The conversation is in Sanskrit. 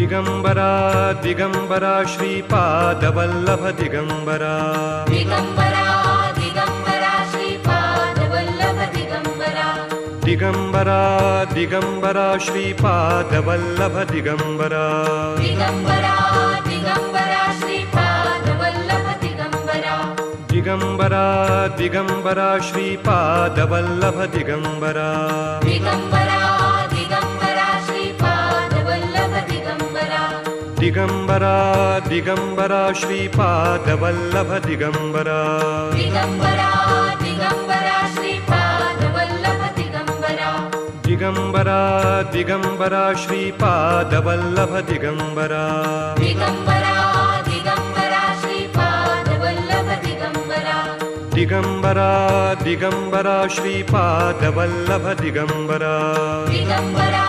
दिगंबरा दिगंबरा श्रीपादवल्लभ दिगंबरा दिगंबरा दिगंबरा श्रीपादवल्लभ दिगंबरा दिगंबरा दिगंबरा श्रीपादवल्लभ दिगंबरा दिगंबरा दिगंबरा श्रीपादवल्लभ दिगंबरा दिगंबरा दिगंबरा श्रीपादवल्लभ दिगंबरा दिगंबरा दिगंबरा श्रीपादवल्लभ दिगंबरा दिगंबरा दिगंबरा श्रीपादवल्लभ दिगंबरा दिगंबरा दिगंबरा श्रीपादवल्लभ दिगंबरा दिगंबरा दिगंबरा श्रीपादवल्लभ दिगंबरा दिगंबरा दिगंबरा श्रीपादवल्लभ दिगंबरा दिगंबरा दिगंबरा श्रीपादवल्लभ दिगंबरा दिगंबरा